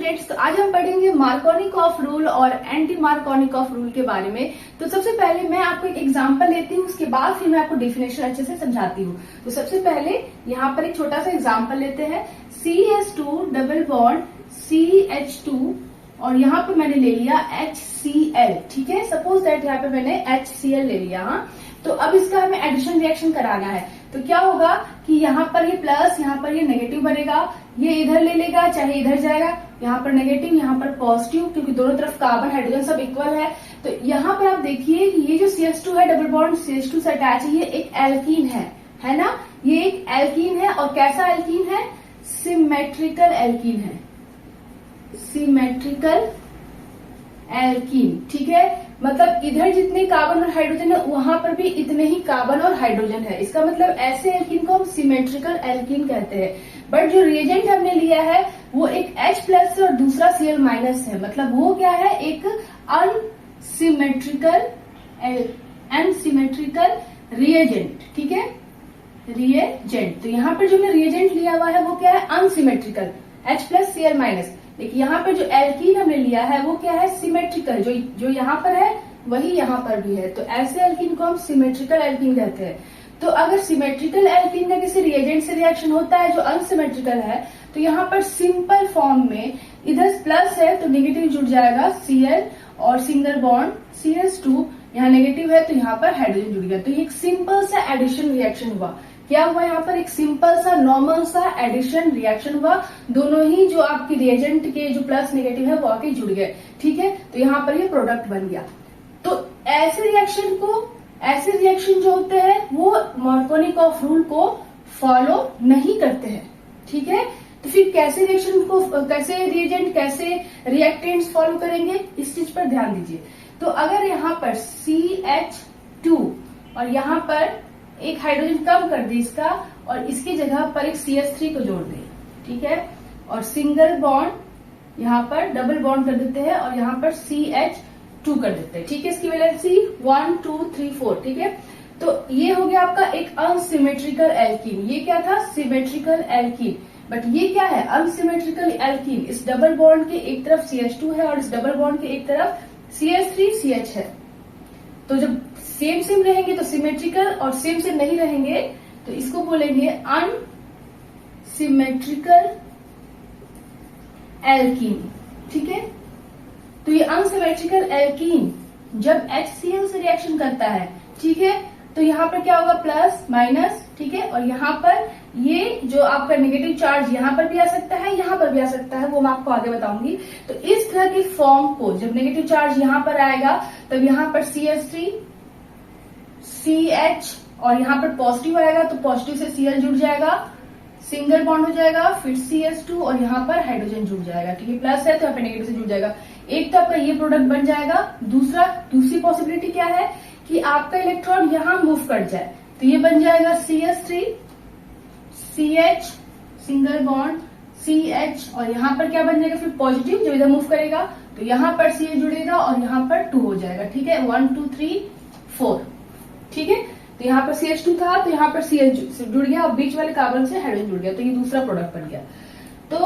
Students, तो आज हम पढ़ेंगे मार्कोनिकॉफ रूल और एंटी मार्कोनिकॉफ रूल के बारे में। तो सबसे पहले मैं आपको एक एग्जांपल लेती हूँ, उसके बाद फिर मैं आपको डेफिनेशन अच्छे से समझाती हूँ। तो सबसे पहले यहाँ पर एक छोटा सा एग्जांपल लेते हैं। CH2 डबल बॉन्ड CH2 और यहाँ पे मैंने ले लिया HCl, ठीक है। सपोज दैट यहाँ पे मैंने HCl ले लिया। हाँ, तो अब इसका हमें एडिशन रिएक्शन कराना है। तो क्या होगा कि यहाँ पर ये प्लस, यहाँ पर ये नेगेटिव बनेगा, ये इधर ले लेगा चाहे इधर जाएगा, यहाँ पर नेगेटिव यहाँ पर पॉजिटिव, क्योंकि दोनों तरफ कार्बन हाइड्रोजन सब इक्वल है। तो यहाँ पर आप देखिए कि ये जो CH2 है डबल बॉन्ड CH2 से अटैच है, ये एक एल्कीन है ना। ये एक एल्कीन है और कैसा एल्कीन है? सिमेट्रिकल एल्कीन है, सिमेट्रिकल एल्कीन, ठीक है। मतलब इधर जितने कार्बन और हाइड्रोजन है वहां पर भी इतने ही कार्बन और हाइड्रोजन है। इसका मतलब ऐसे एल्कीन को हम सिमेट्रिकल एल्कीन कहते हैं। बट जो रिएजेंट हमने लिया है वो एक H प्लस और दूसरा Cl माइनस है। मतलब वो क्या है? एक अनसिमेट्रिकल रिएजेंट, ठीक है, रिएजेंट। तो यहाँ पर जो हमने रिएजेंट लिया हुआ है वो क्या है? Unsymmetrical, H plus Cl minus. देखिए यहाँ पर जो एल्कीन हमने लिया है वो क्या है? सिमेट्रिकल। जो यहाँ पर है वही यहाँ पर भी है। तो ऐसे एल्कीन को हम सिमेट्रिकल एल्कीन कहते हैं। तो अगर सिमेट्रिकल एल्कीन का किसी रिएजेंट से रिएक्शन होता है जो अनसिमेट्रिकल है, तो यहाँ पर सिंपल फॉर्म में इधर प्लस है तो नेगेटिव जुड़ जाएगा Cl और सिंगल बॉन्ड CH2, यहाँ नेगेटिव है तो यहाँ पर हाइड्रोजन जुड़ गया। तो ये एक सिंपल सा एडिशन रिएक्शन हुआ। क्या हुआ यहाँ पर? एक सिंपल सा नॉर्मल सा एडिशन रिएक्शन हुआ। दोनों ही जो आपकी रिएजेंट के जो प्लस नेगेटिव है वो आके जुड़ गए, ठीक है। तो यहाँ पर ये प्रोडक्ट बन गया। तो ऐसे रिएक्शन जो होते हैं वो मार्कोनिकॉफ रूल को फॉलो नहीं करते हैं, ठीक है। तो फिर कैसे रिएजेंट कैसे रिएक्टेंट्स फॉलो करेंगे, इस चीज पर ध्यान दीजिए। तो अगर यहाँ पर CH2 और यहाँ पर एक हाइड्रोजन कम कर दे इसका और इसकी जगह पर एक CH3 को जोड़ दे, ठीक है, और सिंगल बॉन्ड यहाँ पर डबल बॉन्ड कर देते हैं और यहाँ पर CH2 कर देते हैं, ठीक है। इसकी वैलेंसी 1 2 3 4, ठीक है। तो ये हो गया आपका एक अनसिमेट्रिकल एल्कीन। ये क्या था? Symmetrical alkene. बट ये क्या है? Unsymmetrical alkene. इस डबल बॉन्ड के एक तरफ CH2 है और इस डबल बॉन्ड के एक तरफ CH3CH है। तो जब सेम रहेंगे तो सिमेट्रिकल और सेम नहीं रहेंगे तो इसको बोलेंगे अनसिमेट्रिकल एल्कीन, ठीक है। तो ये अनसिमेट्रिकल एल्कीन जब HCl से रिएक्शन करता है, ठीक है, तो यहाँ पर क्या होगा? प्लस माइनस, ठीक है। और यहाँ पर ये जो आपका नेगेटिव चार्ज यहाँ पर भी आ सकता है, यहाँ पर भी आ सकता है, वो मैं आपको आगे बताऊंगी। तो इस तरह के फॉर्म को जब नेगेटिव चार्ज यहाँ पर आएगा तब यहाँ पर CH3 CH और यहाँ पर पॉजिटिव आएगा तो पॉजिटिव से Cl जुड़ जाएगा, सिंगल बॉन्ड हो जाएगा, फिर CH2 और यहाँ पर हाइड्रोजन जुड़ जाएगा, ठीक है। प्लस है तो यहाँ पर नेगेटिव से जुड़ जाएगा। एक तो आपका ये प्रोडक्ट बन जाएगा। दूसरी पॉसिबिलिटी क्या है कि आपका इलेक्ट्रॉन यहाँ मूव कर जाए, तो ये बन जाएगा CH3 CH single bond CH और यहाँ पर क्या बन जाएगा? फिर पॉजिटिव जो इधर मूव करेगा तो यहाँ पर CH जुड़ेगा और यहाँ पर 2 हो जाएगा, ठीक है। 1 2 3 4, ठीक है। तो यहाँ पर CH2 था तो यहाँ पर CH जुड़ गया और बीच वाले कार्बन से हाइड्रोजन जुड़ गया, तो ये दूसरा प्रोडक्ट बन गया। तो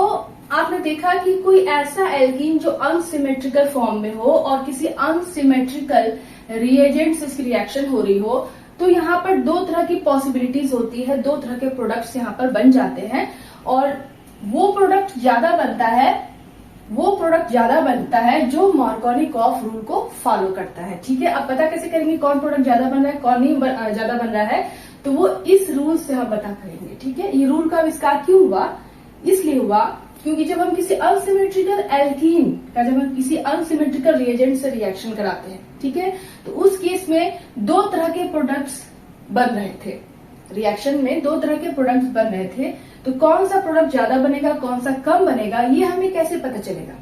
आपने देखा कि कोई ऐसा एल्कीन जो अनसिमेट्रिकल फॉर्म में हो और किसी अनसिमेट्रिकल रिएजेंट से इसकी रिएक्शन हो रही हो, तो यहाँ पर दो तरह की पॉसिबिलिटीज होती है, दो तरह के प्रोडक्ट्स यहाँ पर बन जाते हैं। और वो प्रोडक्ट ज्यादा बनता है जो मार्कोनिकॉफ रूल को फॉलो करता है, ठीक है। अब पता कैसे करेंगे कौन प्रोडक्ट ज्यादा बन रहा है कौन नहीं ज्यादा बन रहा है? तो वो इस रूल से हम पता करेंगे, ठीक है। ये रूल का आविष्कार क्यों हुआ? इसलिए हुआ क्योंकि जब हम किसी अनसिमेट्रिकल एल्कीन का जब हम किसी अनसिमेट्रिकल रिएजेंट से रिएक्शन कराते हैं, ठीक है, तो उस केस में दो तरह के प्रोडक्ट्स बन रहे थे। रिएक्शन में दो तरह के प्रोडक्ट्स बन रहे थे। तो कौन सा प्रोडक्ट ज्यादा बनेगा कौन सा कम बनेगा ये हमें कैसे पता चलेगा?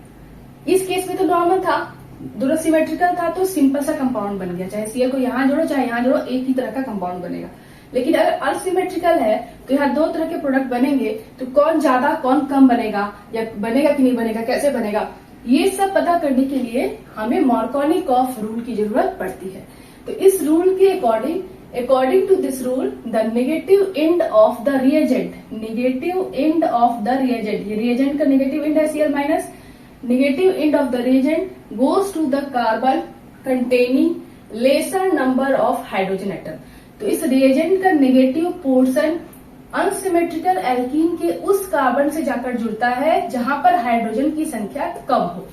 इस केस में तो नॉर्मल था, दोनों सिमेट्रिकल था तो सिंपल सा कंपाउंड बन गया, चाहे Cl को यहाँ जोड़ो चाहे यहाँ जोड़ो एक ही तरह का कंपाउंड बनेगा। लेकिन अगर अनसिमेट्रिकल है तो यहाँ दो तरह के प्रोडक्ट बनेंगे, तो कौन ज्यादा कौन कम बनेगा या बनेगा कि नहीं बनेगा, कैसे बनेगा, ये सब पता करने के लिए हमें मार्कोनिकॉफ रूल की जरूरत पड़ती है। तो इस रूल के according to this rule the negative end of the reagent, ये रिएजेंट का नेगेटिव एंड है Cl minus, negative end of the reagent goes to the carbon containing lesser number of hydrogen atom. तो इस reagent का negative portion unsymmetrical alkene के उस carbon से जाकर जुड़ता है जहां पर हाइड्रोजन की संख्या कम हो।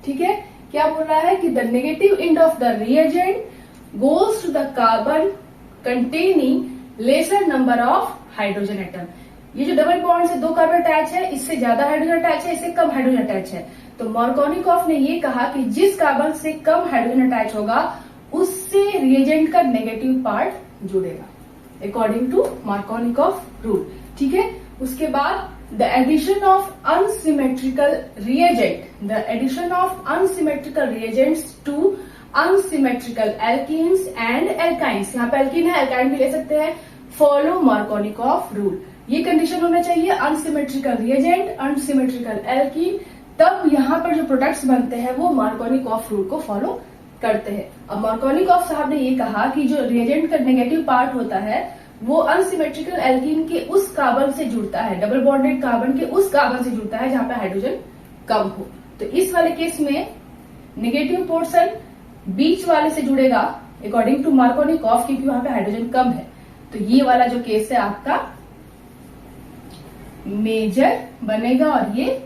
ठीक है, क्या बोल रहा है कि the negative end of the reagent goes to the carbon containing lesser number of hydrogen atom. ये जो डबल बॉन्ड से दो कार्बन अटैच है, इससे ज्यादा हाइड्रोजन अटैच है, इससे कम हाइड्रोजन अटैच है। तो मार्कोनिकॉफ ने ये कहा कि जिस कार्बन से कम हाइड्रोजन अटैच होगा उससे रिएजेंट का नेगेटिव पार्ट जुड़ेगा अकॉर्डिंग टू मार्कोनिकॉफ रूल। ठीक है, उसके बाद the addition of unsymmetrical reagent, the addition of unsymmetrical reagents to unsymmetrical alkenes and alkynes, यहाँ पे एल्कीन है, एल्काइन भी ले सकते हैं, फॉलो मार्कोनिकॉफ रूल। ये कंडीशन होना चाहिए अनसिमेट्रिकल रिएजेंट, अनसिमेट्रिकल एल्कीन, तब यहाँ पर जो प्रोडक्ट्स बनते हैं वो मार्कोनिकॉफ रूल को फॉलो करते हैं। अब मार्कोनिकॉफ साहब ने ये कहा कि जो रिएजेंट का नेगेटिव पार्ट होता है वो अनसिमेट्रिकल एल्कीन के उस कार्बन से जुड़ता है, डबल बॉन्डेड कार्बन के उस कार्बन से जुड़ता है जहां पे हाइड्रोजन कम हो। तो इस वाले केस में नेगेटिव पोर्शन बीच वाले से जुड़ेगा अकॉर्डिंग टू मार्कोनिकॉफ, क्योंकि वहां पे हाइड्रोजन कम है। तो ये वाला जो केस है आपका मेजर बनेगा और ये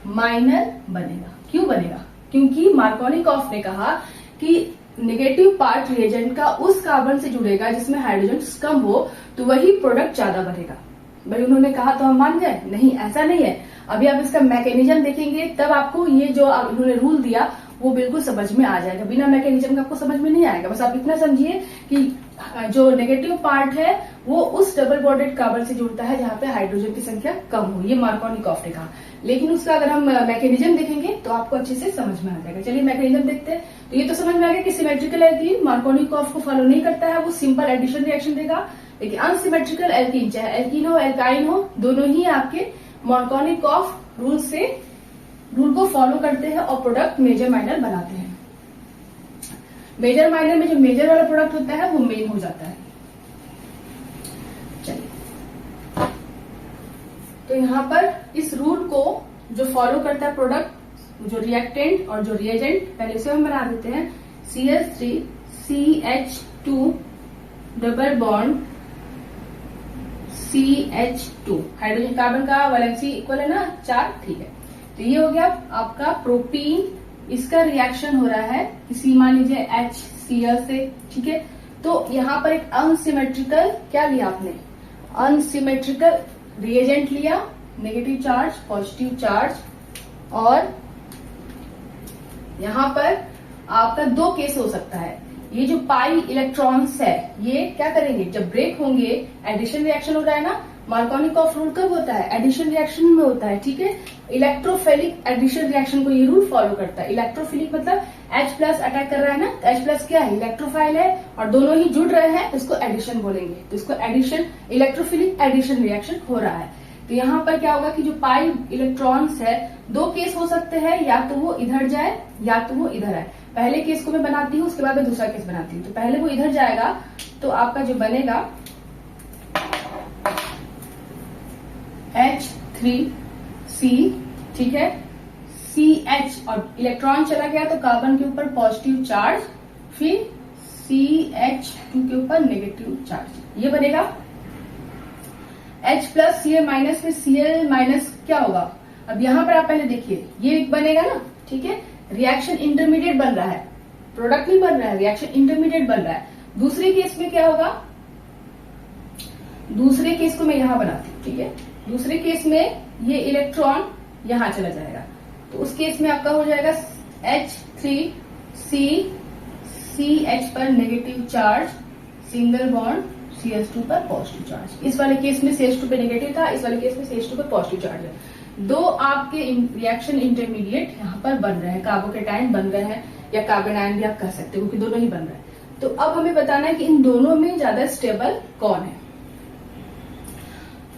माइनर बनेगा। क्यों बनेगा? क्योंकि मार्कोनिकॉफ ने कहा कि नेगेटिव पार्ट रिएजेंट का उस कार्बन से जुड़ेगा जिसमें हाइड्रोजन कम हो, तो वही प्रोडक्ट ज्यादा बनेगा। भाई उन्होंने कहा तो हम मान गए? नहीं, ऐसा नहीं है। अभी आप इसका मैकेनिज्म देखेंगे तब आपको ये जो उन्होंने रूल दिया वो बिल्कुल समझ में आ जाएगा। बिना मैकेनिज्म का आपको समझ में नहीं आएगा। बस आप इतना समझिए कि जो नेगेटिव पार्ट है वो उस डबल बॉन्डेड कार्बन से जुड़ता है जहां पे हाइड्रोजन की संख्या कम हो, ये मार्कोनिकॉफ ने कहा। लेकिन उसका अगर हम मैकेनिज्म देखेंगे तो आपको अच्छे से समझ में आ जाएगा। चलिए मैकेनिज्म देखते हैं। तो ये तो समझ में आ गया कि सिमेट्रिकल एल्कीन मार्कोनिकॉफ को फॉलो नहीं करता है, वो सिंपल एडिशन रिएक्शन देगा। लेकिन अनसिमेट्रिकल एल्कीन, चाहे एल्कीन हो एल्काइन हो, दोनों ही आपके मार्कोनिकॉफ रूल को फॉलो करते हैं और प्रोडक्ट मेजर माइनर बनाते हैं। मेजर माइनर में जो मेजर वाला प्रोडक्ट होता है वो मेन हो जाता है। चलिए, तो यहाँ पर इस रूल को जो फॉलो करता है प्रोडक्ट, जो रिएक्टेंट और जो रिएजेंट, पहले से हम बना देते हैं। CH3 CH2 double bond CH2, hydrogen carbon का वैलेंसी इक्वल है ना 4, ठीक है। तो ये हो गया आपका प्रोपीन, इसका रिएक्शन हो रहा है किसी मान लीजिए HCl से, ठीक है। तो यहाँ पर एक अनसिमेट्रिकल क्या लिया आपने? अनसिमेट्रिकल रिएजेंट लिया, नेगेटिव चार्ज पॉजिटिव चार्ज, और यहाँ पर आपका दो केस हो सकता है। ये जो पाई इलेक्ट्रॉन्स है ये क्या करेंगे? जब ब्रेक होंगे, एडिशन रिएक्शन हो रहा है ना, मार्कोनिकॉफ रूल कब होता है? एडिशन रिएक्शन में होता है, ठीक है। इलेक्ट्रोफिलिक एडिशन रिएक्शन को ये रूल फॉलो करता है। इलेक्ट्रोफिलिक मतलब H+ अटैक कर रहा है ना, तो H+ क्या है? इलेक्ट्रोफाइल है और दोनों ही जुड़ रहे हैं, तो इसको एडिशन बोलेंगे। तो इसको एडिशन, इलेक्ट्रोफिलिक एडिशन रिएक्शन हो रहा है। तो यहाँ पर क्या होगा कि जो पाई इलेक्ट्रॉन्स है, दो केस हो सकते हैं, या तो वो इधर जाए या तो वो इधर आए। पहले केस को मैं बनाती हूँ, उसके बाद मैं दूसरा केस बनाती हूँ। तो पहले वो इधर जाएगा तो आपका जो बनेगा H3C, ठीक है, CH, और इलेक्ट्रॉन चला गया तो कार्बन के ऊपर पॉजिटिव चार्ज, फिर CH2 के ऊपर नेगेटिव चार्ज, ये बनेगा। H+ Cl- में Cl- क्या होगा? अब यहाँ पर आप पहले देखिए, ये बनेगा ना, ठीक है। रिएक्शन इंटरमीडिएट बन रहा है, प्रोडक्ट नहीं बन रहा है, रिएक्शन इंटरमीडिएट बन रहा है। दूसरे केस में क्या होगा? दूसरे केस को मैं यहाँ बनाती हूँ, ठीक है। दूसरे केस में ये इलेक्ट्रॉन यहाँ चला जाएगा, तो उस केस में आपका हो जाएगा H3C CH पर negative charge, single bond CH2 पर पॉजिटिव चार्ज। इस वाले केस में CH2 पे नेगेटिव था, इस वाले केस में CH2 पर पॉजिटिव चार्ज है। दो आपके रिएक्शन इंटरमीडिएट यहाँ पर बन रहे हैं, कार्बोकेटाइन बन रहे हैं, या कार्बन आयन भी आप कह सकते हो, क्योंकि दोनों ही बन रहे हैं। तो अब हमें बताना है कि इन दोनों में ज्यादा स्टेबल कौन है।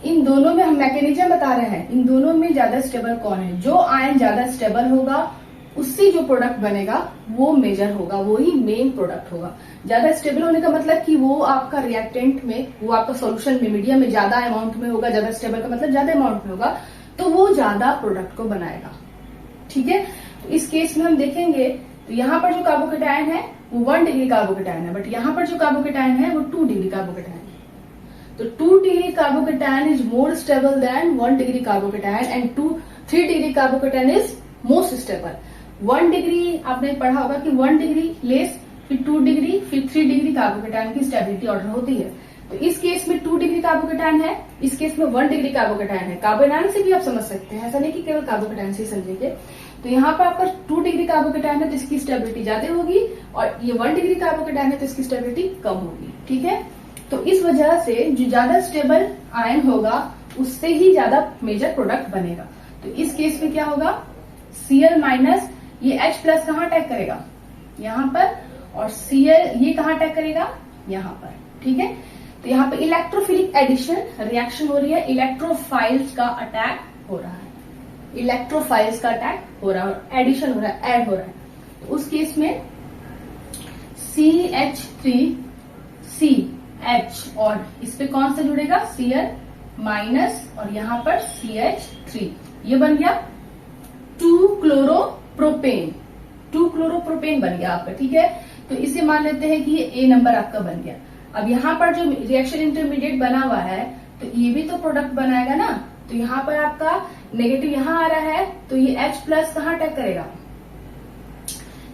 इन दोनों में हम मैकेनिज्म बता रहे हैं, इन दोनों में ज्यादा स्टेबल कौन है। जो आयन ज्यादा स्टेबल होगा उससे जो प्रोडक्ट बनेगा वो मेजर होगा, वो ही मेन प्रोडक्ट होगा। ज्यादा स्टेबल होने का मतलब कि वो आपका रिएक्टेंट में, वो आपका सॉल्यूशन में, मीडियम में ज्यादा अमाउंट में होगा। ज्यादा स्टेबल का मतलब ज्यादा अमाउंट में होगा, तो वो ज्यादा प्रोडक्ट को बनाएगा। ठीक है। तो इस केस में हम देखेंगे तो यहाँ पर जो कार्बोकेटायन है वो 1 डिग्री कार्बोकेटायन है, बट यहाँ पर जो कार्बोकेटायन है वो 2 डिग्री कार्बोकेटायन है। तो 2 degree carbocation is more stable then 1 degree carbocation and 3 degree carbocation is most stable. 1 degree आपने पढ़ा होगा कि 1 डिग्री लेस, फिर 2 डिग्री, फिर 3 डिग्री कार्बोकेटायन की स्टेबिलिटी ऑर्डर होती है। तो इस केस में 2 डिग्री कार्बोकेटायन है, इस केस में 1 डिग्री कार्बोकेटायन है। कार्बोनायन से भी आप समझ सकते हैं, ऐसा नहीं कि केवल कार्बोकेटायन से ही समझेंगे। तो यहाँ पर आपका 2 डिग्री कार्बोकेटायन है तो इसकी स्टेबिलिटी ज्यादा होगी, और ये 1 डिग्री कार्बोकेटायन है तो इसकी स्टेबिलिटी कम होगी। ठीक है। तो इस वजह से जो ज्यादा स्टेबल आयन होगा उससे ही ज्यादा मेजर प्रोडक्ट बनेगा। तो इस केस में क्या होगा, Cl माइनस ये H प्लस कहाँ अटैक करेगा, यहाँ पर, और Cl ये कहाँ अटैक करेगा, यहाँ पर। ठीक है। तो यहाँ पे इलेक्ट्रोफिलिक एडिशन रिएक्शन हो रही है, इलेक्ट्रोफाइल्स का अटैक हो रहा है, इलेक्ट्रोफाइल्स का अटैक हो रहा है, एडिशन हो रहा है, ऐड हो रहा है। तो उस केस में CH3CH और इस पे कौन सा जुड़ेगा, Cl माइनस, और यहाँ पर CH3, ये बन गया 2-क्लोरोप्रोपेन, 2-क्लोरोप्रोपेन बन गया आपका। ठीक है। तो इसे मान लेते हैं कि ये A नंबर आपका बन गया। अब यहाँ पर जो रिएक्शन इंटरमीडिएट बना हुआ है तो ये भी तो प्रोडक्ट बनाएगा ना। तो यहाँ पर आपका नेगेटिव यहाँ आ रहा है तो ये H प्लस कहाँ अटैक करेगा,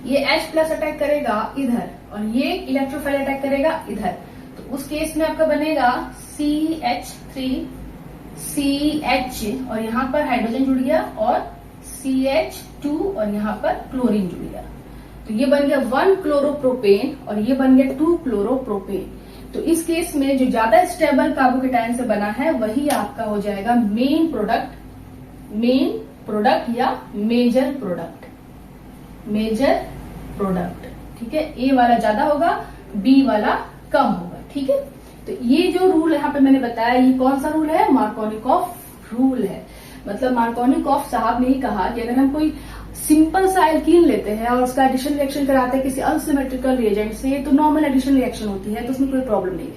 ये H प्लस अटैक करेगा इधर, और ये इलेक्ट्रोफाइल अटैक करेगा इधर। तो उस केस में आपका बनेगा CH3CH, और यहाँ पर हाइड्रोजन जुड़ गया, और CH2, और यहाँ पर क्लोरीन जुड़ गया। तो ये बन गया 1-क्लोरोप्रोपेन, और ये बन गया 2-क्लोरोप्रोपेन। तो इस केस में जो ज्यादा स्टेबल कार्बोकेटायन से बना है वही आपका हो जाएगा मेन प्रोडक्ट या मेजर प्रोडक्ट। ठीक है। ए वाला ज्यादा होगा, बी वाला कम होगा। ठीक है। तो ये जो रूल यहाँ पे मैंने बताया, ये कौन सा रूल है, मार्कोनिकॉफ रूल है। मतलब मार्कोनिकॉफ साहब ने ही कहा कि अगर हम कोई सिंपल सा एल्कीन लेते हैं और उसका एडिशन रिएक्शन कराते हैं किसी अनसिमेट्रिकल रिएजेंट से, तो नॉर्मल एडिशन रिएक्शन होती है, तो उसमें कोई प्रॉब्लम नहीं है।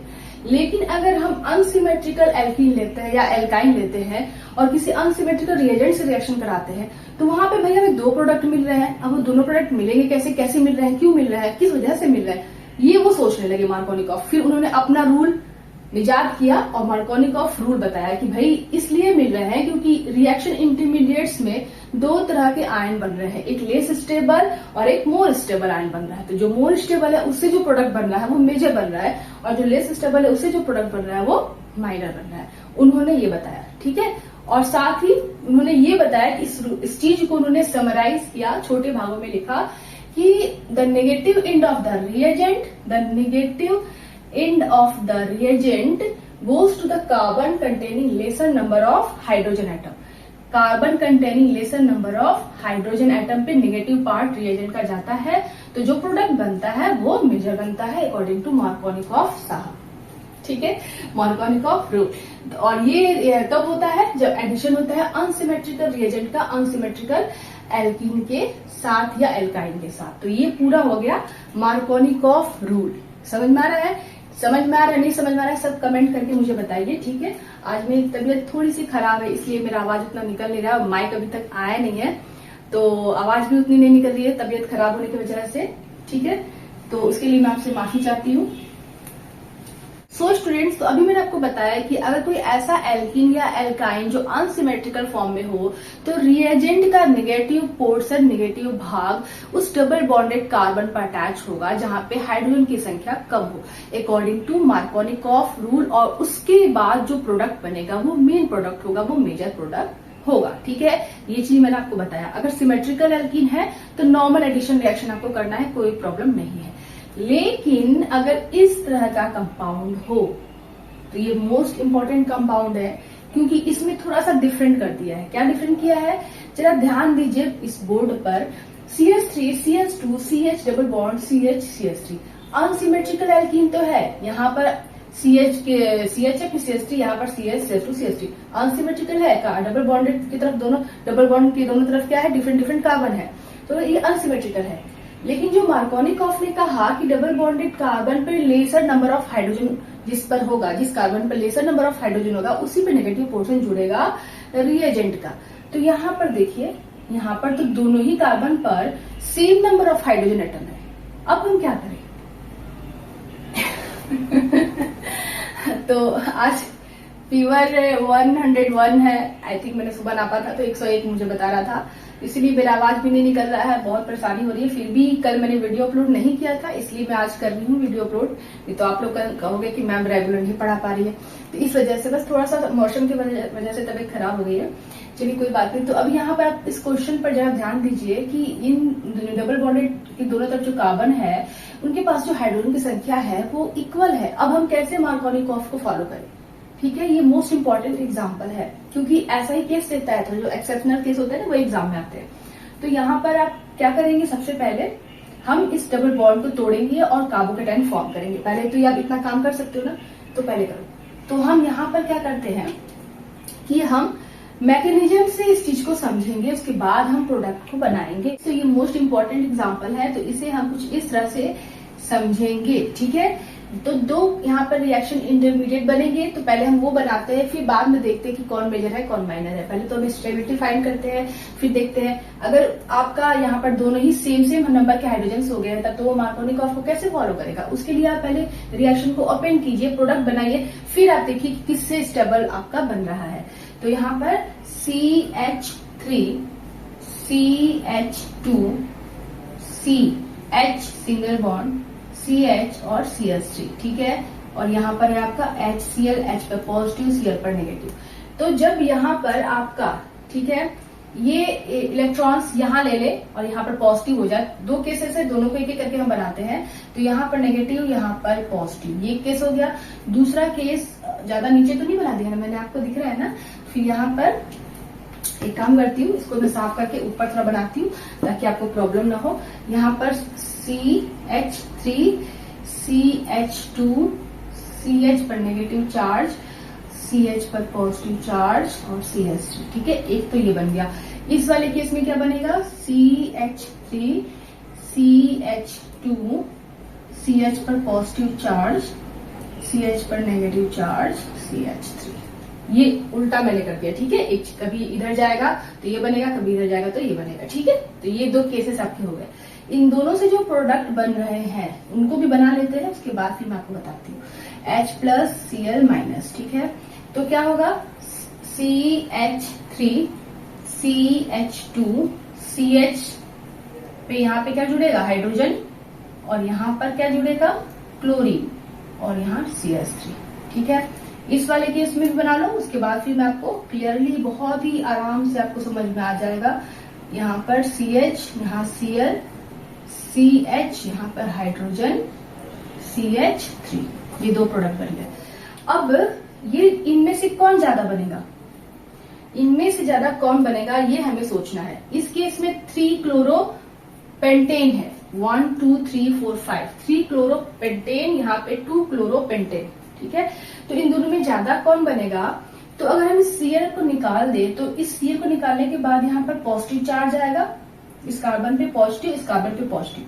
लेकिन अगर हम अनसिमेट्रिकल एल्कीन लेते हैं या एल्काइन लेते हैं और किसी अनसिमेट्रिकल रिएजेंट से रिएक्शन कराते हैं, तो वहां पे भाई हमें 2 प्रोडक्ट मिल रहे हैं। अब वो दोनों प्रोडक्ट मिलेंगे कैसे मिल रहे हैं, क्यों मिल रहे हैं, किस वजह से मिल रहे हैं, ये वो सोचने लगे मार्कोनिकॉफ। फिर उन्होंने अपना रूल निजात किया और मार्कोनिकॉफ रूल बताया कि भाई इसलिए मिल रहे हैं क्योंकि रिएक्शन इंटरमीडिएट्स में 2 तरह के आयन बन रहे हैं, एक लेस स्टेबल और एक मोर स्टेबल आयन बन रहा है। तो जो मोर स्टेबल है उससे जो प्रोडक्ट बन रहा है वो मेजर बन रहा है, और जो लेस स्टेबल है उससे जो प्रोडक्ट बन रहा है वो माइनर बन रहा है। उन्होंने ये बताया। ठीक है। और साथ ही उन्होंने ये बताया कि इस चीज को उन्होंने समराइज किया, छोटे भागों में लिखा कि the negative end of the reagent goes to the carbon containing lesser number of hydrogen atom। Carbon containing lesser number of hydrogen atom पे नेगेटिव पार्ट रिएजेंट का जाता है, तो जो प्रोडक्ट बनता है वो मेजर बनता है अकॉर्डिंग टू मार्कोनिकॉफ साहब। ठीक है। Markovnikov rule. और ये कब होता है, जब एडिशन होता है अनसिमेट्रिकल रिएजेंट का अनसिमेट्रिकल एल्कीन के साथ या एल्काइन के साथ। तो ये पूरा हो गया मार्कोनिकॉफ रूल। समझ में आ रहा है, नहीं समझ में आ रहा है, सब कमेंट करके मुझे बताइए। ठीक है। आज मेरी तबीयत थोड़ी सी खराब है इसलिए मेरा आवाज उतना निकल नहीं रहा, माइक अभी तक आया नहीं है तो आवाज भी उतनी नहीं निकल रही है तबीयत खराब होने की वजह से। ठीक है। तो उसके लिए मैं आपसे माफी चाहती हूँ। सो स्टूडेंट्स, तो अभी मैंने आपको बताया कि अगर कोई ऐसा एल्कीन या एल्काइन जो अनसिमेट्रिकल फॉर्म में हो तो रिएजेंट का नेगेटिव पोर्शन, नेगेटिव भाग उस डबल बॉन्डेड कार्बन पर अटैच होगा जहां पे हाइड्रोजन की संख्या कम हो अकॉर्डिंग टू मार्कोनिकॉफ रूल, और उसके बाद जो प्रोडक्ट बनेगा वो मेन प्रोडक्ट होगा, वो मेजर प्रोडक्ट होगा। ठीक है। ये चीज मैंने आपको बताया। अगर सिमेट्रिकल एल्कीन है तो नॉर्मल एडिशन रिएक्शन आपको करना है, कोई प्रॉब्लम नहीं है। लेकिन अगर इस तरह का कंपाउंड हो तो ये मोस्ट इंपॉर्टेंट कंपाउंड है क्योंकि इसमें थोड़ा सा डिफरेंट कर दिया है। क्या डिफरेंट किया है, जरा ध्यान दीजिए इस बोर्ड पर। CH3 CH2 CH double bond CH CH3 unsymmetrical alkene तो है, यहाँ पर CH है फिर CH3, यहाँ पर CH CH2 CH3 अनसिमेट्रिकल है का डबल बॉन्डेड की तरफ, दोनों डबल बॉन्ड की दोनों तरफ क्या है, डिफरेंट कार्बन है, तो ये अनसिमेट्रिकल है। लेकिन जो मार्कोनिकॉफ ने कहा कि डबल बॉन्डेड कार्बन पर लेसर नंबर ऑफ हाइड्रोजन जिस पर होगा, जिस कार्बन पर लेसर नंबर ऑफ हाइड्रोजन होगा उसी पे नेगेटिव पोर्शन जुड़ेगा रिएजेंट का। तो यहाँ पर देखिए यहाँ पर तो दोनों ही कार्बन पर same number of hydrogen atom है। अब हम क्या करें? तो आज फीवर 101 है। आई थिंक मैंने सुबह नापा था तो 101 मुझे बता रहा था, इसलिए मेरा आवाज भी नहीं निकल रहा है, बहुत परेशानी हो रही है। फिर भी कल मैंने वीडियो अपलोड नहीं किया था, इसलिए मैं आज कर रही हूँ वीडियो अपलोड। नहीं तो आप लोग कहोगे कि मैम रेगुलर नहीं पढ़ा पा रही है, तो इस वजह से बस थोड़ा सा मौसम की वजह से तबीयत खराब हो गई है। चलिए कोई बात नहीं। तो अब यहाँ पर आप इस क्वेश्चन पर जरा ध्यान दीजिए कि इन डबल बॉन्डेड के दोनों तरफ जो कार्बन है उनके पास जो हाइड्रोजन की संख्या है वो इक्वल है। अब हम कैसे मार्कोनिकॉफ को फॉलो करें? ठीक है, ये मोस्ट इंपॉर्टेंट एग्जाम्पल है, क्योंकि ऐसा ही केस देता है, तो जो एक्सेप्शनल केस होते हैं ना वो एग्जाम में आते हैं। तो यहाँ पर आप क्या करेंगे? सबसे पहले हम इस डबल बॉन्ड को तोड़ेंगे और कार्बोकेटाइन फॉर्म करेंगे। पहले तो ये आप इतना काम कर सकते हो ना, तो पहले करो। तो हम यहाँ पर क्या करते हैं कि हम मैकेनिज्म से इस चीज को समझेंगे, उसके बाद हम प्रोडक्ट को बनाएंगे। तो ये मोस्ट इंपॉर्टेंट एग्जाम्पल है, तो इसे हम कुछ इस तरह से समझेंगे। ठीक है, तो दो यहाँ पर रिएक्शन इंटरमीडिएट बनेंगे, तो पहले हम वो बनाते हैं, फिर बाद में देखते हैं कि कौन मेजर है कौन माइनर है। पहले तो हम स्टेबिलिटी फाइंड करते हैं, फिर देखते हैं अगर आपका यहाँ पर दोनों ही सेम नंबर के हाइड्रोजन हो गए तब तो वो मार्कोनिकॉफ को कैसे फॉलो करेगा। उसके लिए आप पहले रिएक्शन को ओपन कीजिए, प्रोडक्ट बनाइए, फिर आप देखिए किससे स्टेबल आपका बन रहा है। तो यहाँ पर CH3 CH2 CH single bond CH और CH3, ठीक है। और यहाँ पर है आपका HCl, H पर पॉजिटिव, Cl पर नेगेटिव। तो जब यहाँ पर आपका, ठीक है, ये इलेक्ट्रॉन्स यहाँ ले ले और यहाँ पर पॉजिटिव हो जाए, दो केसेस है, दोनों को एक एक करके हम बनाते हैं। तो यहाँ पर नेगेटिव, यहाँ पर पॉजिटिव, ये केस हो गया। दूसरा केस ज्यादा नीचे तो नहीं बना दिया ना मैंने, आपको दिख रहा है ना। फिर यहाँ पर एक काम करती हूँ, इसको मैं साफ करके ऊपर थोड़ा बनाती हूँ ताकि आपको प्रॉब्लम ना हो। यहाँ पर CH3 CH2 CH पर नेगेटिव चार्ज, CH पर पॉजिटिव चार्ज और CH3, ठीक है। एक तो ये बन गया। इस वाले केस में क्या बनेगा? CH3 CH2 CH पर पॉजिटिव चार्ज, CH पर नेगेटिव चार्ज, CH3। ये उल्टा मैंने कर दिया, ठीक है। एक कभी इधर जाएगा तो ये बनेगा, कभी इधर जाएगा तो ये बनेगा, ठीक है। तो ये दो केसेस आपके हो गए। इन दोनों से जो प्रोडक्ट बन रहे हैं उनको भी बना लेते हैं, उसके बाद फिर मैं आपको बताती हूँ। H+Cl-, ठीक है। तो क्या होगा? CH3 CH2 CH पे यहाँ पे क्या जुड़ेगा? हाइड्रोजन, और यहाँ पर क्या जुड़ेगा? क्लोरीन, और यहाँ CH3, ठीक है। इस वाले केस में भी बना लो, उसके बाद फिर मैं आपको क्लियरली बहुत ही आराम से आपको समझ में आ जाएगा। यहाँ पर CH, यहाँ Cl, CH, यहाँ पर हाइड्रोजन, CH3, ये दो प्रोडक्ट बन गए। अब ये इनमें से कौन ज्यादा बनेगा? इनमें से ज्यादा कौन बनेगा ये हमें सोचना है। इस केस में 3 क्लोरोपेंटेन है, 1 2 3 4 5, 3 क्लोरोपेंटेन, यहाँ पे 2 क्लोरोपेंटेन, ठीक है। तो इन दोनों में ज्यादा कौन बनेगा? तो अगर हम इस Cl को निकाल दे तो इस Cl को निकालने के बाद यहाँ पर पॉजिटिव चार्ज आएगा, इस कार्बन पे पॉजिटिव, इस कार्बन पे पॉजिटिव।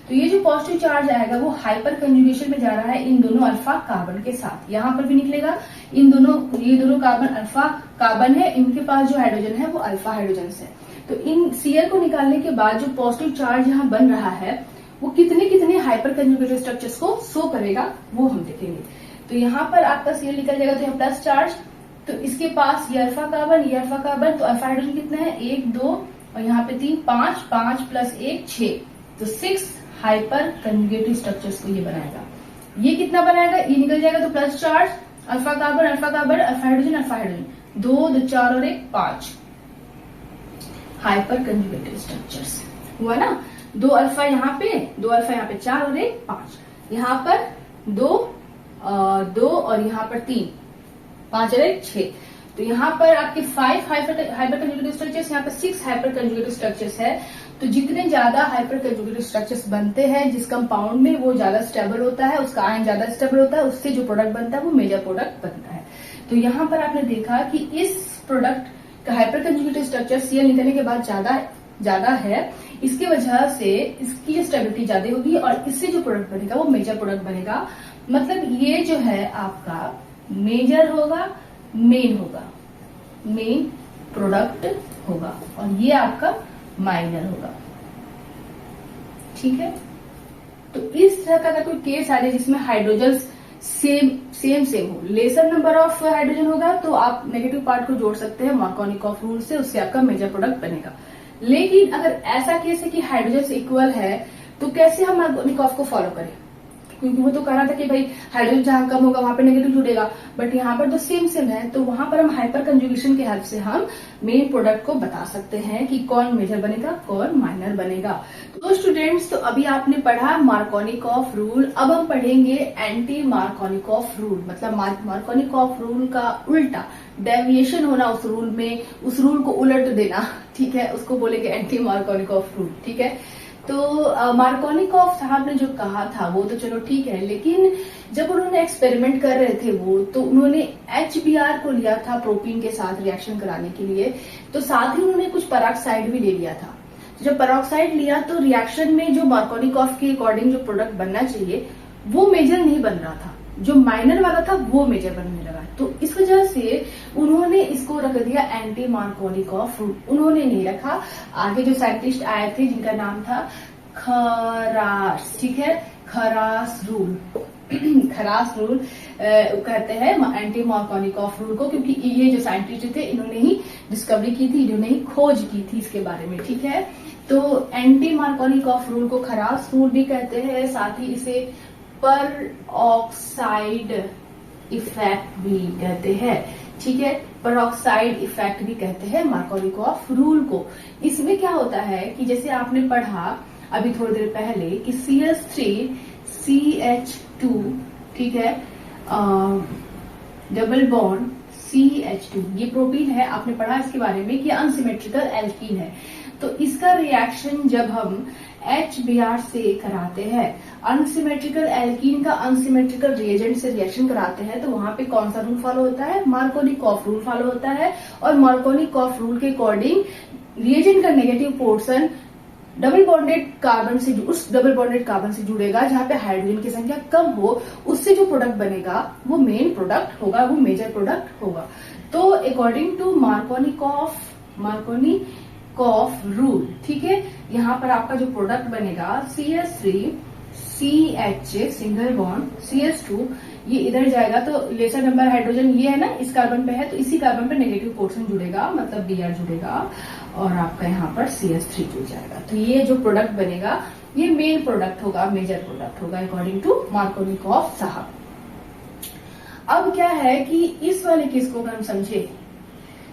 तो ये जो पॉजिटिव चार्ज आएगा वो हाइपर कंजुगेशन में जा रहा है इन दोनों अल्फा कार्बन के साथ। यहाँ पर भी निकलेगा, इन दोनों, ये दोनों कार्बन अल्फा कार्बन है, इनके पास जो हाइड्रोजन है वो अल्फा हाइड्रोजन है। तो इन Cl को निकालने के बाद जो पॉजिटिव चार्ज यहाँ बन रहा है वो कितने कितने हाइपर कंजुगेटेड स्ट्रक्चर्स को शो करेगा वो हम देखेंगे। तो यहाँ पर आपका Cl निकल जाएगा, तो यहाँ प्लस चार्ज, तो इसके पास ये अल्फा कार्बन, ये अल्फा कार्बन, तो अल्फा हाइड्रोजन कितना है? 1 2 और यहाँ पे 3 5, 5 + 1 6, तो 6 हाइपर कंजुगेटेड स्ट्रक्चर्स को ये बनाएगा। ये कितना बनाएगा? ये निकल जाएगा, तो plus charge, alpha carbon, alpha carbon, alpha hydrogen, alpha hydrogen, 2 2 4 और 1 5 हाइपर कंजुगेटेड स्ट्रक्चर्स हुआ ना। 2 अल्फा यहाँ पे, 2 अल्फा यहाँ पे, 4 और 1 5, यहाँ पर 2 और यहाँ पर 3, 5 और 1 6। तो यहाँ पर आपके 5 हाइपर कंजुगेटेड स्ट्रक्चर्स, यहाँ पर 6 हाइपर कंजुगेटेड स्ट्रक्चर्स है। तो जितने ज्यादा हाइपर कंजुगेटेड स्ट्रक्चर्स बनते हैं जिस कंपाउंड में वो ज्यादा स्टेबल होता है, उसका आयन ज्यादा स्टेबल होता है, उससे जो प्रोडक्ट बनता है वो मेजर प्रोडक्ट बनता है। तो यहाँ पर आपने देखा कि इस प्रोडक्ट का हाइपर कंजुगेटेड स्ट्रक्चर Cl निकलने के बाद ज्यादा है, इसकी वजह से इसकी स्टेबिलिटी ज्यादा होगी और इससे जो प्रोडक्ट बनेगा वो मेजर प्रोडक्ट बनेगा। मतलब ये जो है आपका मेजर होगा, मेन होगा, मेन प्रोडक्ट होगा, और ये आपका माइनर होगा। ठीक है, तो इस तरह का अगर कोई केस आ जाए जिसमें हाइड्रोजन सेम हो, लेसर नंबर ऑफ हाइड्रोजन होगा, तो आप नेगेटिव पार्ट को जोड़ सकते हैं मार्कोनिकॉफ रूल से, उससे आपका मेजर प्रोडक्ट बनेगा। लेकिन अगर ऐसा केस है कि हाइड्रोजन इक्वल है, तो कैसे हम मार्कोनिकॉफ को फॉलो करें? क्योंकि वो तो कह रहा था कि भाई हाइड्रोजन जहां कम होगा वहां पे नेगेटिव जुड़ेगा, बट यहाँ पर तो सेम है, तो वहां पर हम हाइपर कंजुगेशन की हेल्प से हम मेन प्रोडक्ट को बता सकते हैं कि कौन मेजर बनेगा कौन माइनर बनेगा। तो स्टूडेंट्स, तो अभी आपने पढ़ा मार्कोनिकॉफ रूल, अब हम पढ़ेंगे एंटी मार्कोनिकॉफ रूल। मतलब मार्कोनिकॉफ रूल का उल्टा, डेविएशन होना उस रूल में, उस रूल को उलट देना, ठीक है, उसको बोलेंगे एंटी मार्कोनिकॉफ रूल। ठीक है, तो मार्कोनिकॉफ साहब ने जो कहा था वो तो चलो ठीक है, लेकिन जब उन्होंने एक्सपेरिमेंट कर रहे थे वो, तो उन्होंने HBr को लिया था प्रोपीन के साथ रिएक्शन कराने के लिए, तो साथ ही उन्होंने कुछ पेरोक्साइड भी ले लिया था। तो जब पेरोक्साइड लिया तो रिएक्शन में जो मार्कोनिकॉफ के अकॉर्डिंग जो प्रोडक्ट बनना चाहिए वो मेजर नहीं बन रहा था, जो माइनर वाला था वो मेजर बनने लगा। तो इस वजह से उन्होंने इसको रख दिया एंटी मार्कोनिकॉफ रूल। उन्होंने नहीं रखा, आगे जो साइंटिस्ट आए थे जिनका नाम था खरास, ठीक है, खरास रूल खरास रूल कहते हैं एंटी मार्कोनिकॉफ रूल को, क्योंकि ये जो साइंटिस्ट थे इन्होंने ही डिस्कवरी की थी, इन्होंने ही खोज की थी इसके बारे में। ठीक है, तो एंटी मार्कोनिकॉफ रूल को खरास रूल भी कहते हैं, साथ ही इसे पर ऑक्साइड इफेक्ट भी कहते हैं। ठीक है, पर ऑक्साइड इफेक्ट भी कहते हैं मार्कोनिकॉफ रूल को। इसमें क्या होता है कि जैसे आपने पढ़ा अभी थोड़ी देर पहले कि CH3CH2, ठीक है, डबल बॉन्ड CH2, ये प्रोटीन है, आपने पढ़ा इसके बारे में कि अनसिमेट्रिकल एल्कीन है। तो इसका रिएक्शन जब हम HBr से कराते हैं, अनसिमेट्रिकल एल्कीन का अनसिमेट्रिकल रिएजेंट से रिएक्शन कराते हैं, तो वहां पे कौन सा रूल फॉलो होता है? मार्कोनिकॉफ रूल फॉलो होता है। और मार्कोनिकॉफ रूल के अकॉर्डिंग रिएजेंट का negative portion double bonded carbon से, उस डबल बॉन्डेड कार्बन से जुड़ेगा जहां पे हाइड्रोजन की संख्या कम हो, उससे जो प्रोडक्ट बनेगा वो मेन प्रोडक्ट होगा, वो मेजर प्रोडक्ट होगा। तो अकॉर्डिंग टू मार्कोनिकॉफ रूल, ठीक है, यहाँ पर आपका जो प्रोडक्ट बनेगा CH3CH सिंगल बॉन्ड CH2, ये इधर जाएगा तो लेसर नंबर हाइड्रोजन ये है ना, इस कार्बन पे है, तो इसी कार्बन पे नेगेटिव पोर्शन जुड़ेगा, मतलब Br जुड़ेगा, और आपका यहाँ पर CH3 जुड़ जाएगा। तो ये जो प्रोडक्ट बनेगा ये मेन प्रोडक्ट होगा, मेजर प्रोडक्ट होगा अकॉर्डिंग टू मार्कोनिकॉफ साहब। अब क्या है कि इस वाले केस को अगर हम समझे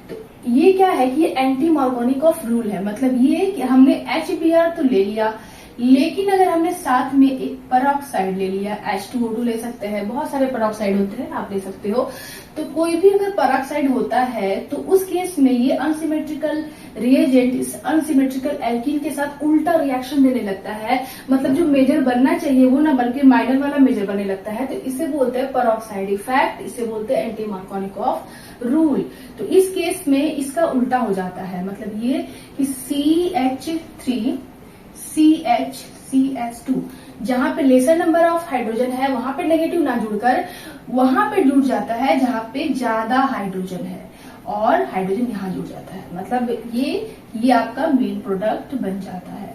तो ये क्या है कि ये एंटी मार्कोनिकॉफ रूल है। मतलब ये कि हमने HBr तो ले लिया, लेकिन अगर हमने साथ में एक पेरोक्साइड ले लिया, H2O2 ले सकते हैं, बहुत सारे पेरोक्साइड होते हैं, आप ले सकते हो, तो कोई भी अगर पेरोक्साइड होता है तो उस केस में ये अनसिमेट्रिकल रिएजेंट इस अनसिमेट्रिकल एल्कीन के साथ उल्टा रिएक्शन देने लगता है। मतलब जो मेजर बनना चाहिए वो ना बल्कि माइनर वाला मेजर बनने लगता है, तो इसे बोलते हैं पेरोक्साइड इफेक्ट, इसे बोलते हैं एंटी मार्कोनिकॉफ रूल। तो इस केस में इसका उल्टा हो जाता है, मतलब ये कि CH3CH2 जहां पे लेसर नंबर ऑफ हाइड्रोजन है वहां पे नेगेटिव ना जुड़कर वहां पे जुड़ जाता है जहां पे ज्यादा हाइड्रोजन है, और हाइड्रोजन यहाँ जुड़ जाता है। मतलब ये आपका मेन प्रोडक्ट बन जाता है।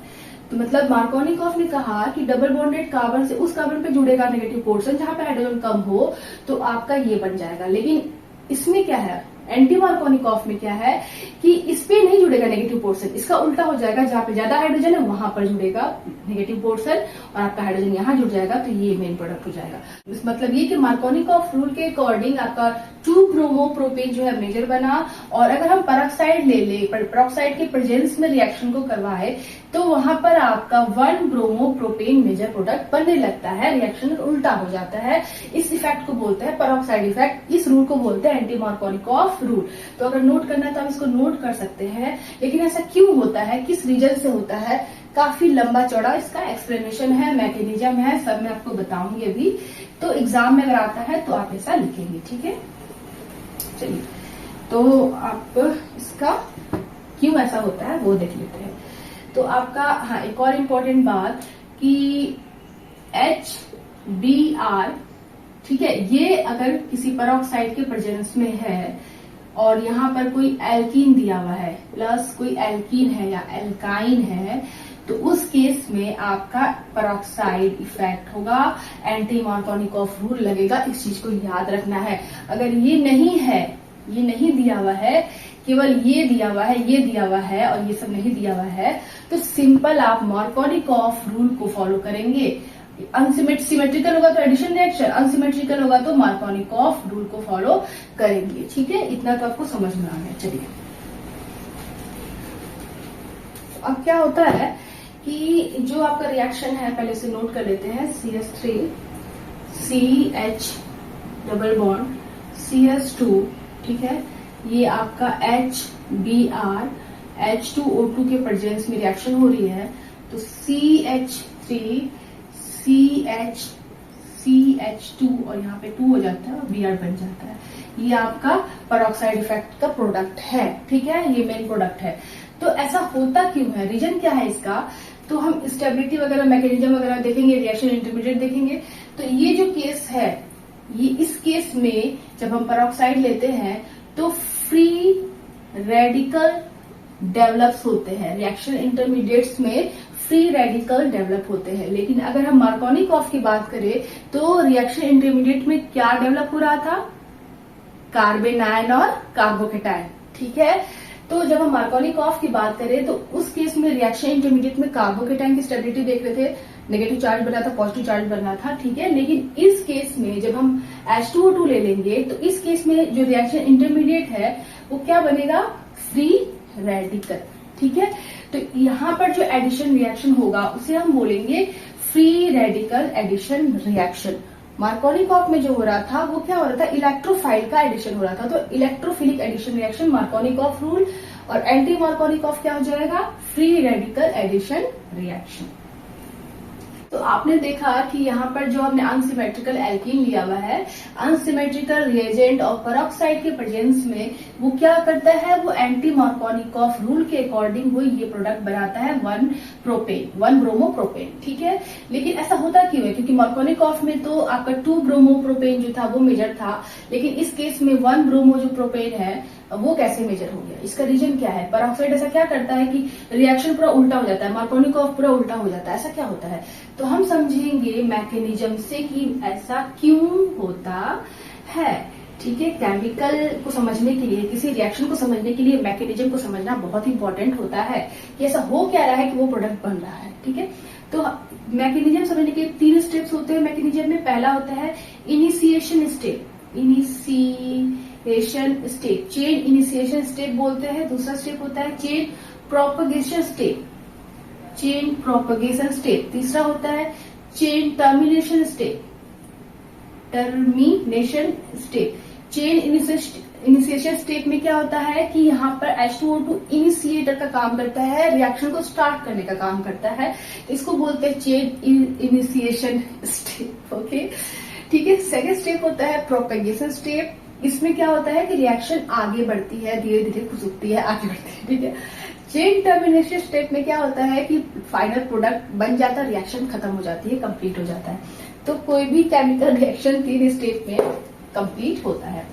तो मतलब मार्कोनिकॉफ ने कहा कि डबल बॉन्डेड कार्बन से उस कार्बन पे जुड़ेगा नेगेटिव पोर्शन जहां पे हाइड्रोजन कम हो, तो आपका ये बन जाएगा। लेकिन इसमें क्या है, एंटी मार्कोनिकॉफ में क्या है कि इस पे नहीं जुड़ेगा नेगेटिव पोर्शन, इसका उल्टा हो जाएगा, जहां पे ज्यादा हाइड्रोजन है वहां पर जुड़ेगा नेगेटिव पोर्शन और आपका हाइड्रोजन यहाँ जुड़ जाएगा, तो ये मेन प्रोडक्ट हो जाएगा। मतलब ये कि मार्कोनिकॉफ रूल के अकॉर्डिंग आपका 2 ब्रोमोप्रोपेन जो है मेजर बना, और अगर हम पेरोक्साइड ले ले, पेरोक्साइड के प्रेजेंस में रिएक्शन को करवाए, तो वहां पर आपका 1 ब्रोमोप्रोपेन मेजर प्रोडक्ट बनने लगता है, रिएक्शन उल्टा हो जाता है। इस इफेक्ट को बोलते हैं पेरोक्साइड इफेक्ट, इस रूल को बोलते हैं एंटी मार्कोनिकॉफ रूल। तो अगर नोट करना है तो आप इसको नोट कर सकते हैं। लेकिन ऐसा क्यों होता है, किस रीजन से होता है, काफी लंबा चौड़ा इसका एक्सप्लेनेशन है, मैकेनिज्म है, सब मैं आपको बताऊंगी अभी। तो एग्जाम में अगर आता है तो आप ऐसा लिखेंगे, ठीक है। चलिए, तो आप इसका क्यों ऐसा होता है वो देख लेते हैं। तो आपका हाँ, एक और इम्पोर्टेंट बात कि HBr, ठीक है, ये अगर किसी पेरोक्साइड के प्रेजेंस में है और यहाँ पर कोई एल्कीन दिया हुआ है प्लस कोई एल्कीन है या एल्काइन है, तो उस केस में आपका पेरोक्साइड इफेक्ट होगा, एंटी मार्कोनिकॉफ रूल लगेगा। इस चीज को याद रखना है। अगर ये नहीं है, ये नहीं दिया हुआ है, केवल ये दिया हुआ है, ये दिया हुआ है और ये सब नहीं दिया हुआ है, तो सिंपल आप मार्कोनिकॉफ रूल को फॉलो करेंगे। सिमेट्रिकल होगा तो एडिशन रिएक्शन, अनसिमेट्रिकल होगा तो मार्कोनिकॉफ रूल को फॉलो करेंगे। ठीक है, इतना तो आपको समझ में आ गया। चलिए अब क्या होता है कि जो आपका रिएक्शन है पहले से नोट कर लेते हैं। CH3 CH double bond CS2, ठीक है, ये आपका HBr H2O2 के प्रेजेंस में रिएक्शन हो रही है, तो CH3 CH2 और यहाँ पे 2 हो जाता है और Br बन जाता है। ये आपका पेरोक्साइड इफेक्ट का प्रोडक्ट है। ठीक है, ये मेन प्रोडक्ट है। तो ऐसा होता क्यों है, रीजन क्या है इसका, तो हम स्टेबिलिटी वगैरह मैकेनिज्म वगैरह देखेंगे, रिएक्शन इंटरमीडिएट देखेंगे। तो ये जो केस है, ये इस केस में जब हम पेरोक्साइड लेते हैं तो फ्री रेडिकल डेवलप्स होते हैं। रिएक्शन इंटरमीडिएट्स में फ्री रेडिकल डेवलप होते हैं। लेकिन अगर हम मार्कोनिकॉफ की बात करें तो रिएक्शन इंटरमीडिएट में क्या डेवलप हो रहा था, कार्बेनायन और कार्बोकेटायन। ठीक है, तो जब हम मार्कोनिकॉफ की बात करें तो उस केस में रिएक्शन इंटरमीडिएट में कार्बोकेटायन की स्टेबिलिटी देख रहे थे, नेगेटिव चार्ज बना था, पॉजिटिव चार्ज बना था। ठीक है, लेकिन इस केस में जब हम H2O2 ले लेंगे तो इस केस में जो रिएक्शन इंटरमीडिएट है वो क्या बनेगा, फ्री रेडिकल। ठीक है, तो यहाँ पर जो एडिशन रिएक्शन होगा उसे हम बोलेंगे free radical addition reaction. Markovnikov में जो हो रहा था वो क्या हो रहा था, इलेक्ट्रोफाइल का एडिशन हो रहा था, तो electrophilic addition reaction Markovnikov rule, और एंटी मार्कोनिकॉफ क्या हो जाएगा, फ्री रेडिकल एडिशन रिएक्शन। तो आपने देखा कि यहाँ पर जो हमने अनसिमेट्रिकल एल्कीन लिया हुआ है, अनसिमेट्रिकल रिएजेंट और पेरोक्साइड के प्रेजेंस में वो क्या करता है, वो एंटी मार्कोनिकॉफ रूल के अकॉर्डिंग वो ये प्रोडक्ट बनाता है 1 ब्रोमोप्रोपेन। ठीक है, लेकिन ऐसा होता क्यों है, क्योंकि मार्कोनिकॉफ में तो आपका 2 ब्रोमोप्रोपेन जो था वो मेजर था, लेकिन इस केस में 1 ब्रोमो जो प्रोपेन है वो कैसे मेजर हो गया। इसका रीजन क्या है, पेरोक्साइड ऐसा क्या करता है कि रिएक्शन पूरा उल्टा हो जाता है, मार्कोनिकॉफ पूरा उल्टा हो जाता है, ऐसा क्या होता है। तो हम समझेंगे मैकेनिज्म से कि ऐसा क्यों होता है। ठीक है, केमिकल को समझने के लिए, किसी रिएक्शन को समझने के लिए मैकेनिज्म को समझना बहुत इंपॉर्टेंट होता है कि ऐसा हो क्या रहा है कि वो प्रोडक्ट बन रहा है। ठीक है, तो मैकेनिज्म समझने के 3 स्टेप्स होते हैं मैकेनिज्म में। पहला होता है initiation step, chain initiation step बोलते हैं। दूसरा स्टेप होता है चेन प्रोपगेशन स्टेप, तीसरा होता है chain termination step. Chain initiation step में क्या होता है कि यहाँ पर H2O2 इनिशिएटर का काम करता है, रिएक्शन को स्टार्ट करने का काम करता है, इसको बोलते हैं चेन इनिशिएशन स्टेप। ओके, ठीक है। सेकेंड स्टेप होता है प्रोपेगेशन स्टेप। इसमें क्या होता है कि रिएक्शन आगे बढ़ती है, धीरे धीरे खुसकती है, आगे बढ़ती है। ठीक है। चेन टर्मिनेशन स्टेप में क्या होता है कि फाइनल प्रोडक्ट बन जाता है, रिएक्शन खत्म हो जाती है, कंप्लीट हो जाता है। तो कोई भी केमिकल रिएक्शन 3 स्टेप में कंप्लीट होता है।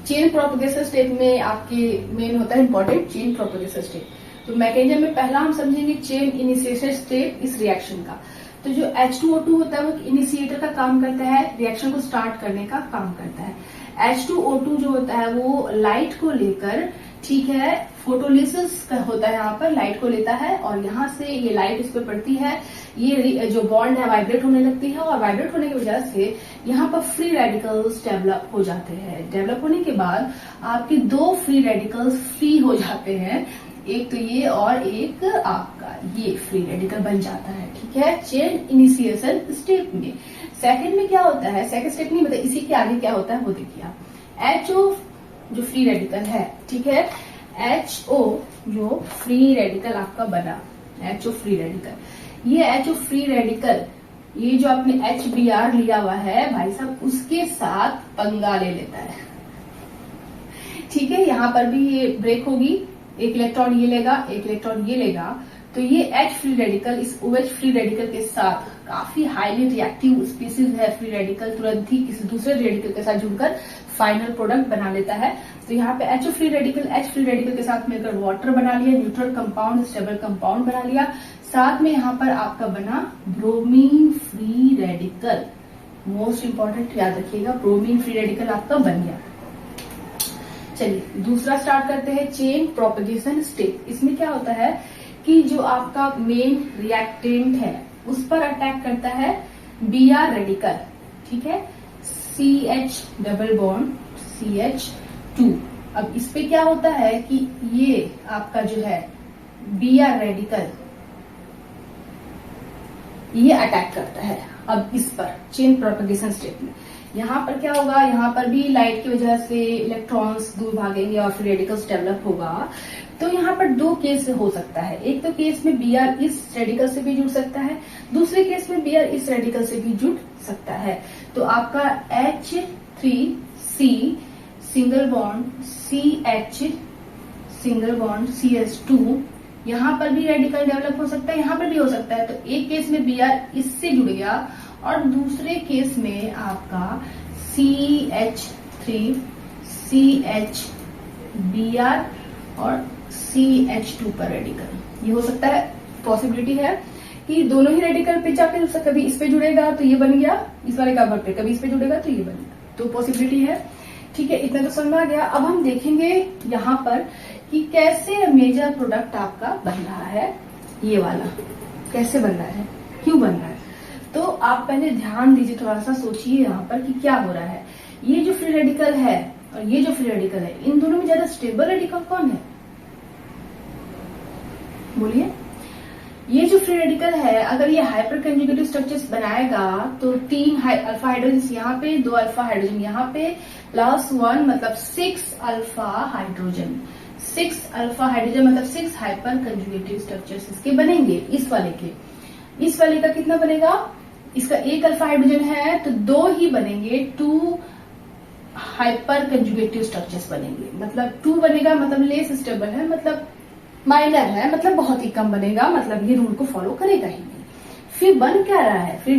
चेन प्रोपेगेशन स्टेप में आपके मेन होता है इंपॉर्टेंट चेन प्रोपेगेशन स्टेप। तो मैकेनिज्म में पहला हम समझेंगे चेन इनिशिएशन स्टेप इस रिएक्शन का। तो जो H2O2 होता है वो इनिशिएटर का काम करता है, रिएक्शन को स्टार्ट करने का काम करता है। H2O2 जो होता है वो लाइट को लेकर, ठीक है, फोटोलिसिस होता है, यहाँ पर लाइट को लेता है और यहाँ से ये लाइट इस पर पड़ती है, ये जो बॉन्ड है वाइब्रेट होने लगती है और वाइब्रेट होने की वजह से यहाँ पर फ्री रेडिकल्स डेवलप हो जाते हैं। डेवलप होने के बाद आपके 2 फ्री रेडिकल्स फ्री हो जाते हैं, एक तो ये और एक आपका ये फ्री रेडिकल बन जाता है। ठीक है, चेन इनिशिएशन स्टेप में। सेकंड में क्या होता है, सेकंड स्टेप नहीं मतलब इसी के आगे क्या होता है वो देखिए आप। HO जो फ्री रेडिकल है, ठीक है, HO जो फ्री रेडिकल आपका बना, HO फ्री रेडिकल, ये HO फ्री रेडिकल, ये जो आपने HBr लिया हुआ है भाई साहब, उसके साथ पंगा ले लेता है। ठीक है, यहाँ पर भी ये ब्रेक होगी, एक इलेक्ट्रॉन ये लेगा, एक इलेक्ट्रॉन ये लेगा, तो ये H फ्री रेडिकल इस OH फ्री रेडिकल के साथ, काफी हाईली रिएक्टिव स्पीसीज है फ्री रेडिकल, तुरंत ही किसी दूसरे रेडिकल के साथ जुड़कर फाइनल प्रोडक्ट बना लेता है। तो यहाँ पे H फ्री रेडिकल के साथ मिलकर वाटर बना लिया, न्यूट्रल कंपाउंड स्टेबल कंपाउंड बना लिया। साथ में यहाँ पर आपका बना bromine free radical, most important याद रखिएगा, ब्रोमीन फ्री रेडिकल आपका बन गया। चलिए दूसरा स्टार्ट करते हैं, चेन प्रोपेगेशन स्टेप। इसमें क्या होता है कि जो आपका मेन रिएक्टेंट है उस पर अटैक करता है Br रेडिकल, ठीक है, CH डबल बॉन्ड CH2। अब इस पे क्या होता है कि ये आपका जो है Br रेडिकल ये अटैक करता है अब इस पर चेन प्रोपेगेशन स्टेप में। यहाँ पर क्या होगा, यहाँ पर भी लाइट की वजह से इलेक्ट्रॉन्स दूर भागेंगे और फिर रेडिकल्स डेवलप होगा। तो यहाँ पर दो केस हो सकता है, एक तो केस में Br इस रेडिकल से भी जुड़ सकता है, दूसरे केस में Br इस रेडिकल से भी जुड़ सकता है। तो आपका H3C single bond CH single bond CH2, यहाँ पर भी रेडिकल डेवलप हो सकता है, यहाँ पर भी हो सकता है। तो एक केस में Br इससे जुड़ गया और दूसरे केस में आपका CH3 CH Br और CH2 पर रेडिकल, ये हो सकता है, पॉसिबिलिटी है कि दोनों ही रेडिकल पे जाकर कभी इस पे जुड़ेगा तो ये बन गया इस वाले कार्बन पे, कभी इस पे जुड़ेगा तो ये बन गया, तो पॉसिबिलिटी है। ठीक है, इतना तो समझ में आ गया। अब हम देखेंगे यहाँ पर कि कैसे मेजर प्रोडक्ट आपका बन रहा है, ये वाला कैसे बन रहा है, क्यों बन रहा है। तो आप पहले ध्यान दीजिए, थोड़ा सा सोचिए यहाँ पर कि क्या हो रहा है। ये जो फ्री रेडिकल है और ये जो फ्री रेडिकल है, इन दोनों में ज्यादा स्टेबल रेडिकल कौन है, बोलिए। ये जो फ्री रेडिकल है, अगर ये हाइपर कंजुगेटिव स्ट्रक्चर्स बनाएगा तो 3 अल्फा हाइड्रोजन यहाँ पे, 2 अल्फा हाइड्रोजन यहाँ पे, +1 मतलब 6 अल्फा हाइड्रोजन, 6 अल्फा हाइड्रोजन मतलब 6 हाइपर कंजुगेटिव स्ट्रक्चर्स इसके बनेंगे। इस वाले का कितना बनेगा, इसका 1 अल्फा हाइड्रोजन है तो 2 ही बनेंगे, 2 हाइपर कंजुगेटिव स्ट्रक्चर्स बनेंगे। मतलब 2 बनेगा मतलब लेस स्टेबल है, मतलब माइनर है, मतलब बहुत ही कम बनेगा, मतलब ये रूल को फॉलो करेगा ही नहीं। फिर बन क्या रहा है, फिर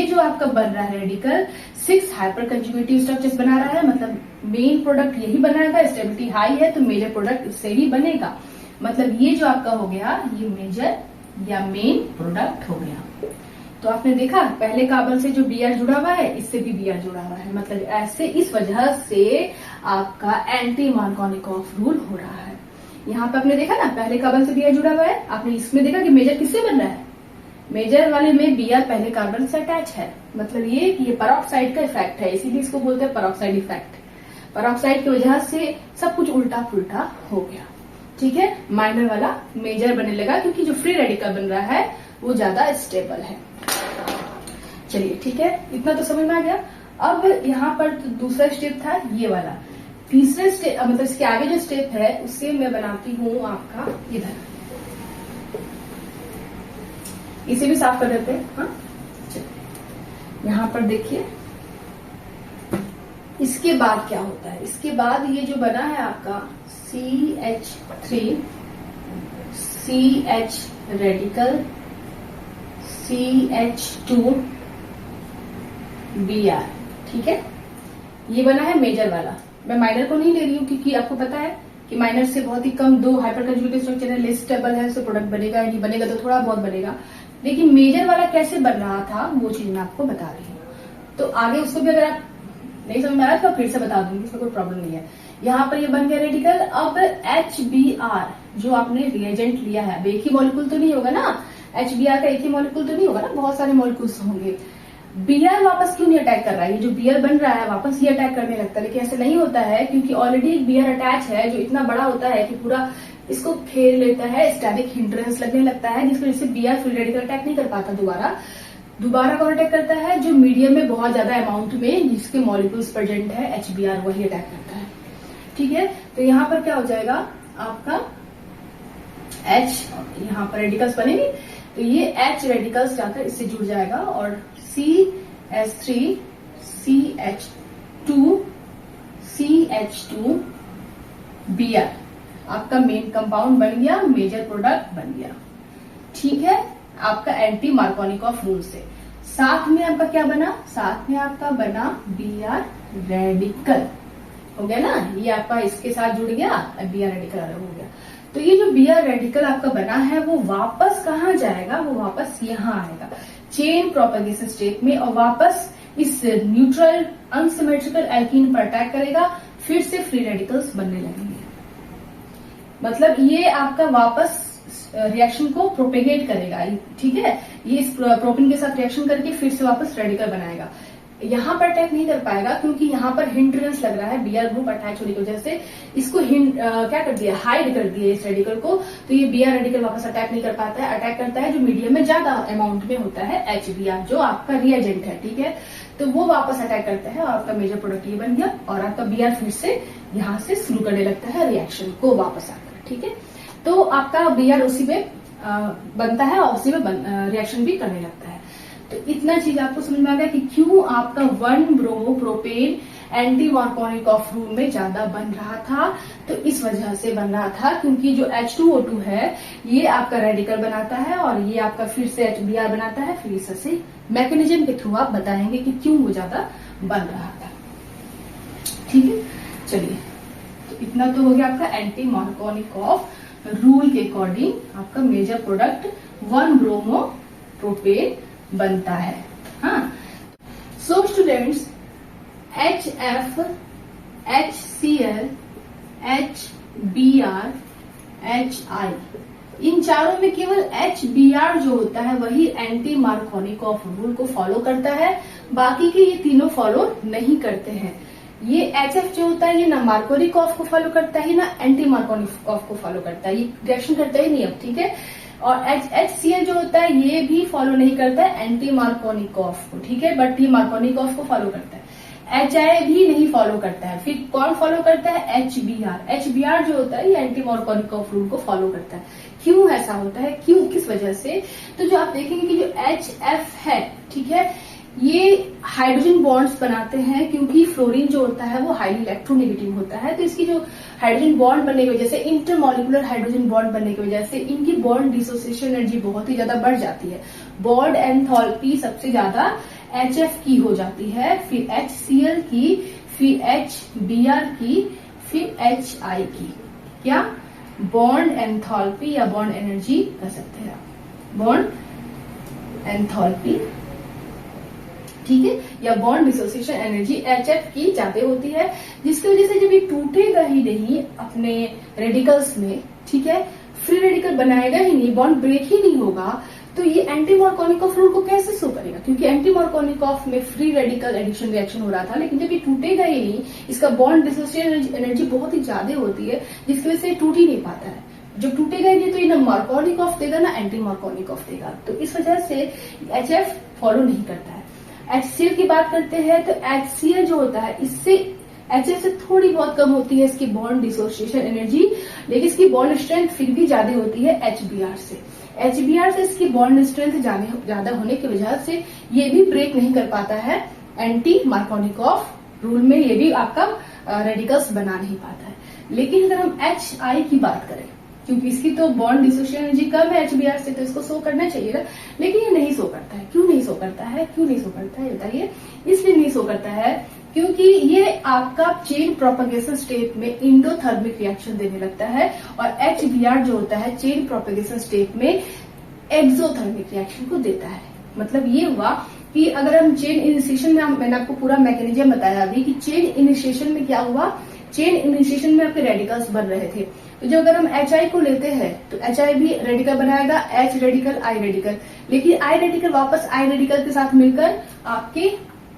जो आपका बन रहा है रेडिकल 6 हाइपर कंजुगेटिव स्ट्रक्चर्स बना रहा है, मतलब मेन प्रोडक्ट यही बनाएगा, स्टेबिलिटी हाई है तो मेजर प्रोडक्ट इससे ही बनेगा। मतलब ये जो आपका हो गया ये मेजर या मेन प्रोडक्ट हो गया। तो आपने देखा पहले कार्बन से जो Br जुड़ा हुआ है इससे भी Br जुड़ा हुआ है, मतलब ऐसे इस वजह से आपका एंटी मार्कोनिकॉफ रूल हो रहा है। यहाँ पे आपने देखा ना पहले कार्बन से Br जुड़ा हुआ है, आपने इसमें देखा कि मेजर किससे बन रहा है, मेजर वाले में Br पहले कार्बन से अटैच है, मतलब ये पेरोक्साइड का इफेक्ट है, इसीलिए इसको बोलते हैं पेरोक्साइड इफेक्ट। पेरोक्साइड की वजह से सब कुछ उल्टा पुल्टा हो गया, ठीक है, माइनर वाला मेजर बनने लगा क्योंकि जो फ्री रेडिकल बन रहा है वो ज्यादा स्टेबल है। चलिए ठीक है, इतना तो समझ में आ गया। अब यहाँ पर दूसरा स्टेप था ये वाला, तीसरे स्टेप मतलब इसके आगे जो स्टेप है उससे मैं बनाती हूँ आपका इधर, इसे भी साफ कर देते हैं। हाँ चलिए यहाँ पर देखिए, इसके बाद क्या होता है, इसके बाद ये जो बना है आपका CH3 CH radical CH2 Br, ठीक है, ये बना है मेजर वाला। मैं माइनर को नहीं ले रही हूँ क्योंकि आपको पता है कि माइनर से बहुत ही कम 2 हाइपर कंजुगेटिव स्ट्रक्चर है, लेस स्टेबल है, तो प्रोडक्ट बनेगा नहीं, बनेगा तो थोड़ा बहुत बनेगा। लेकिन मेजर वाला कैसे बन रहा था वो चीज मैं आपको बता रही हूँ, तो आगे उसको भी अगर आप नहीं समझ में आया तो फिर से बता दूंगी, इसमें कोई प्रॉब्लम नहीं है। यहाँ पर ये बन गया रेडिकल। अब HBr जो आपने रिएजेंट लिया है, अब एक ही मॉलिक्यूल तो नहीं होगा ना, HBr का एक ही मॉलिक्यूल तो नहीं होगा ना, बहुत सारे मॉलिक्यूल्स होंगे। Br वापस क्यों नहीं अटैक कर रहा है, ये जो Br बन रहा है वापस ये अटैक करने लगता है, लेकिन ऐसे नहीं होता है क्योंकि ऑलरेडी एक Br अटैच है जो इतना बड़ा होता है कि पूरा इसको घेर लेता है, स्टैटिक हिंड्रेंस लगने लगता है, जिसकी वजह से Br फ्री रेडिकल अटैक नहीं कर पाता। दोबारा कौन अटैक करता है, जो मीडियम में बहुत ज्यादा अमाउंट में जिसके मॉलिक्यूल्स प्रेजेंट है HBr, वही अटैक करता है, ठीक है। तो यहाँ पर क्या हो जाएगा आपका H, यहाँ पर रेडिकल्स बनेंगे तो ये H रेडिकल्स जाकर इससे जुड़ जाएगा और CH3 CH2 CH2 Br आपका मेन कंपाउंड बन गया, मेजर प्रोडक्ट बन गया, ठीक है, आपका एंटी मार्कोनिकॉफ रूल से। साथ में आपका क्या बना, साथ में आपका बना Br रेडिकल, हो गया ना, ये आपका इसके साथ जुड़ गया, अब Br रेडिकल अलग हो गया। तो ये जो Br रेडिकल आपका बना है वो वापस कहाँ जाएगा, वो वापस यहाँ आएगा चेन प्रोपेगेशन स्टेट में, और वापस इस न्यूट्रल अनसिमेट्रिकल एल्कीन पर अटैक करेगा, फिर से फ्री रेडिकल्स बनने लगेंगे। मतलब ये आपका वापस रिएक्शन को प्रोपेगेट करेगा, ठीक है, ये इस प्रोपीन के साथ रिएक्शन करके फिर से वापस रेडिकल बनाएगा। यहाँ पर अटैक नहीं कर पाएगा क्योंकि यहाँ पर हिंड्रेंस लग रहा है, Br ग्रुप अटैच होने की वजह से इसको क्या कर दिया, हाइड कर दिया इस रेडिकल को, तो ये Br रेडिकल वापस अटैक नहीं कर पाता है। अटैक करता है जो मीडियम में ज्यादा अमाउंट में होता है HBr, जो आपका रिएजेंट है, ठीक है, तो वो वापस अटैक करता है और आपका मेजर प्रोडक्ट ये बन गया, और आपका Br फिर से यहाँ से शुरू करने लगता है रिएक्शन को वापस आकर, ठीक है। तो आपका Br उसी में बनता है और उसी में रिएक्शन भी करने लगता है। तो इतना चीज आपको समझ में आ गया कि क्यों आपका 1 bromo propane anti Markovnikov rule में ज्यादा बन रहा था। तो इस वजह से बन रहा था क्योंकि जो H2O2 है ये आपका रेडिकल बनाता है और ये आपका फिर से HBr बनाता है। फिर इस से मैकेनिज्म के थ्रू आप बताएंगे कि क्यों वो ज्यादा बन रहा था, ठीक है। चलिए, तो इतना तो हो गया आपका एंटी मार्कोनिकॉफ रूल के अकॉर्डिंग आपका मेजर प्रोडक्ट 1 ब्रोमो प्रोपेन बनता है। हाँ, so students, HF, HCl, HBr, HI, इन चारों में केवल HBr जो होता है वही एंटी मार्कोनिकॉफ रूल को फॉलो करता है, बाकी के ये तीनों फॉलो नहीं करते हैं। ये HF जो होता है ये ना मार्कोनिकॉफ को फॉलो करता है ना एंटी मार्कोनिकॉफ को फॉलो करता है, ये रिएक्शन करता ही नहीं अब, ठीक है। और HCl जो होता है ये भी फॉलो नहीं करता है एंटी मार्कोनिकॉफ को, ठीक है, बट ये मार्कोनिकॉफ को फॉलो करता है। HI भी नहीं फॉलो करता है। फिर कौन फॉलो करता है, HBr। HBr जो होता है ये एंटी मार्कोनिकॉफ रूल को फॉलो करता है। क्यों ऐसा होता है, क्यों, किस वजह से, तो जो आप देखेंगे कि जो HF है, ठीक है, ये हाइड्रोजन बॉन्ड्स बनाते हैं क्योंकि फ्लोरीन जो होता है वो हाईली इलेक्ट्रोनेगेटिव होता है। तो इसकी जो हाइड्रोजन बॉन्ड बनने की वजह से, इंटरमॉलिक्यूलर हाइड्रोजन बॉन्ड बनने की वजह से इनकी बॉन्ड डिसोसिएशन एनर्जी बहुत ही ज्यादा बढ़ जाती है। बॉन्ड एंथैल्पी सबसे ज्यादा HF की हो जाती है, फिर HCl की, फिर HBr की, फिर HI की। क्या बॉन्ड एंथैल्पी या बॉन्ड एनर्जी कह सकते हैं, बॉन्ड एंथैल्पी, ठीक है, या बॉन्ड डिसोसिएशन एनर्जी HF की ज्यादा होती है, जिसकी वजह से जब ये टूटेगा ही नहीं अपने रेडिकल्स में, ठीक है, फ्री रेडिकल बनाएगा ही नहीं, बॉन्ड ब्रेक ही नहीं होगा, तो ये एंटी मार्कोनिकॉफ रूल को कैसे शो करेगा, क्योंकि एंटी मार्कोनिकॉफ में फ्री रेडिकल एडिशन रिएक्शन हो रहा था, लेकिन जब ये टूटेगा ही नहीं, इसका बॉन्ड डिसोसिएशन एनर्जी बहुत ही ज्यादा होती है, जिसकी वजह से टूट ही नहीं पाता है। जब टूटेगा ही नहीं तो ये ना मार्कोनिकॉफ देगा ना एंटी मार्कोनिकॉफ देगा, तो इस वजह से HF फॉलो नहीं करता है। HCl की बात करते हैं तो HCl जो होता है इससे HF से थोड़ी बहुत कम होती है इसकी बॉन्ड डिसोसिएशन एनर्जी, लेकिन इसकी बॉन्ड स्ट्रेंथ फिर भी ज्यादा होती है HBr से। HBr से इसकी बॉन्ड स्ट्रेंथ ज्यादा होने की वजह से ये भी ब्रेक नहीं कर पाता है एंटी मार्कोनिकॉफ रूल में, ये भी आपका रेडिकल्स बना नहीं पाता है। लेकिन अगर हम HI की बात करें, क्योंकि इसकी तो बॉन्ड डिसोसिएशन एनर्जी कम है HBr से, तो इसको शो करना चाहिए ना, लेकिन ये नहीं शो करता है। क्यों नहीं शो करता है, क्यों नहीं शो करता है बताइए। इसलिए नहीं शो करता है क्योंकि ये आपका चेन प्रोपेगेशन स्टेट में इंडोथर्मिक रिएक्शन देने लगता है, और HBr जो होता है चेन प्रोपेगेशन स्टेट में एक्सोथर्मिक रिएक्शन को देता है। मतलब ये हुआ कि अगर हम चेन इनिशिएशन में, मैंने आपको पूरा मैकेनिज्म बताया अभी कि चेन इनिशिएशन में क्या हुआ, चेन इनिशिएशन में आपके रेडिकल्स बन रहे थे, तो जब अगर हम HI को लेते हैं तो HI भी रेडिकल बनाएगा, H रेडिकल, I रेडिकल, लेकिन I रेडिकल वापस I रेडिकल के साथ मिलकर आपके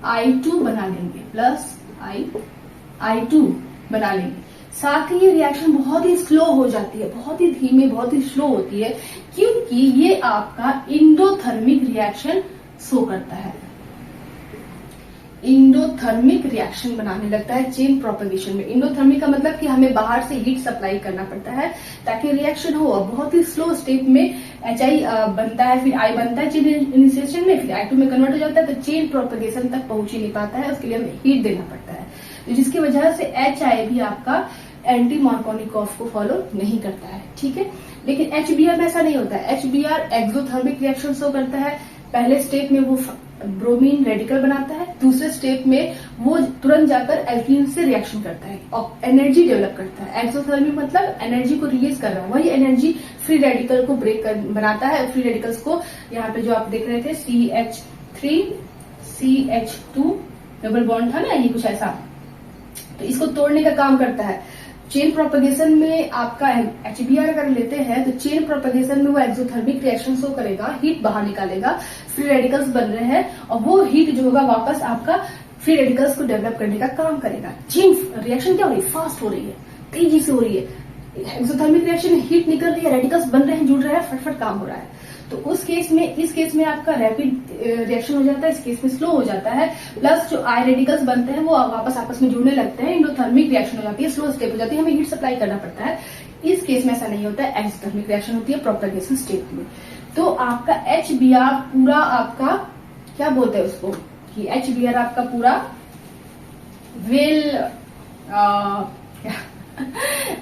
I2 बना लेंगे, प्लस I2 बना लेंगे। साथ ही ये रिएक्शन बहुत ही स्लो हो जाती है, बहुत ही धीमे, बहुत ही स्लो होती है, क्योंकि ये आपका इंडोथर्मिक रिएक्शन शो करता है। इंडोथर्मिक रिएक्शन बनाने लगता है चेन प्रोपेगेशन में। इंडोथर्मिक का मतलब कि हमें बाहर से हीट सप्लाई करना पड़ता है ताकि रिएक्शन हो। बहुत ही स्लो स्टेप में HI बनता है, फिर I बनता है चेन इनिशिएशन में, फिर I2 में कन्वर्ट हो जाता है, तो चेन प्रोपेगेशन तक पहुंच ही नहीं पाता है, उसके लिए हमें हीट देना पड़ता है, तो जिसकी वजह से HI भी आपका एंटी मार्कोनिकॉफ को फॉलो नहीं करता है, ठीक है। लेकिन HBr में ऐसा नहीं होता है। HBr एक्सोथर्मिक रिएक्शन शो करता है, पहले स्टेप में वो ब्रोमीन रेडिकल बनाता है, दूसरे स्टेप में वो तुरंत जाकर एल्कीन से रिएक्शन करता है और एनर्जी डेवलप करता है। एक्सोथर्मिक मतलब एनर्जी को रिलीज कर रहा है, वही एनर्जी फ्री रेडिकल को ब्रेक कर बनाता है। फ्री रेडिकल्स को यहाँ पे जो आप देख रहे थे CH3 CH2 डबल बॉन्ड था ना, ये कुछ ऐसा, तो इसको तोड़ने का काम करता है। चेन प्रोपेगेशन में आपका HBr अगर लेते हैं तो चेन प्रोपेगेशन में वो एक्सोथर्मिक रिएक्शन शो करेगा, हीट बाहर निकालेगा, फ्री रेडिकल्स बन रहे हैं और वो हीट जो होगा वापस आपका फ्री रेडिकल्स को डेवलप करने का काम करेगा। चेन रिएक्शन क्या हो रही है, फास्ट हो रही है, तेजी से हो रही है। एक्सोथर्मिक रिएक्शन हीट निकल रही है, रेडिकल्स बन रहे हैं, जुड़ रहे हैं, फटफट काम हो रहा है। तो उस केस में, इस केस में आपका रैपिड रिएक्शन हो जाता है, इस केस में स्लो हो जाता है। प्लस जो आई रेडिकल्स बनते हैं वो वापस आपस में जुड़ने लगते हैं, एंडोथर्मिक रिएक्शन हो जाती है, स्लो स्टेप हो जाती है, हमें हीट सप्लाई करना पड़ता है। इस केस में ऐसा नहीं होता है, एक्सोथर्मिक रिएक्शन होती है प्रोपेगेशन स्टेप में। तो आपका HBr पूरा आपका क्या बोलते हैं उसको, कि HBr आपका पूरा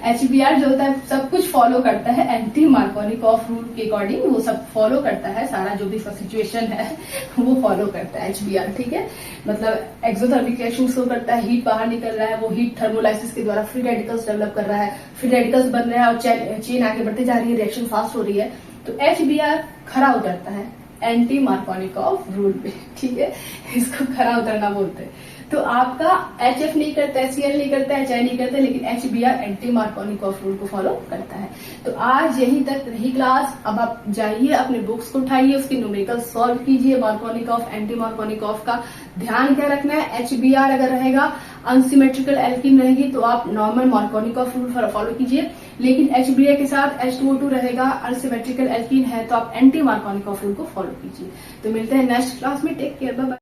HBr जो होता है सब कुछ फॉलो करता है एंटी मार्कोनिकॉफ रूल के अकॉर्डिंग, वो सब फॉलो करता है, सारा जो भी सिचुएशन है वो फॉलो करता है HBr, ठीक है। मतलब एक्सोथर्मिक रिएक्शन शो करता है, हीट बाहर निकल रहा है, वो हीट थर्मोलाइसिस के द्वारा फ्री रेडिकल्स डेवलप कर रहा है, फ्री रेडिकल्स बन रहे हैं और चेन आगे बढ़ते जा रही है, रिएक्शन फास्ट हो रही है। तो HBr खरा उतरता है एंटी मार्कोनिकॉफ रूल पे, ठीक है, इसको खरा उतरना बोलते हैं। तो आपका HF नहीं करता है, Cl नहीं करता है, HI नहीं करता है, लेकिन HBr एंटी मार्कोनिकॉफ रूल को फॉलो करता है। तो आज यहीं तक रही क्लास। अब आप जाइए अपने बुक्स को उठाइए, उसके न्यूमेरिकल सॉल्व कीजिए। मार्कोनिकॉफ एंटी मार्कोनिकॉफ का ध्यान क्या रखना है, HBr अगर रहेगा, अनसिमेट्रिकल एल्कीन रहेगी तो आप नॉर्मल मार्कोनिकॉफ रूल फॉलो कीजिए, लेकिन HBr के साथ H2O2 रहेगा, अनसिमेट्रिकल एल्कीन है तो आप एंटी मार्कोनिकॉफ रूल को फॉलो कीजिए। तो मिलते हैं नेक्स्ट क्लास में, टेक केयर, बाय बाय।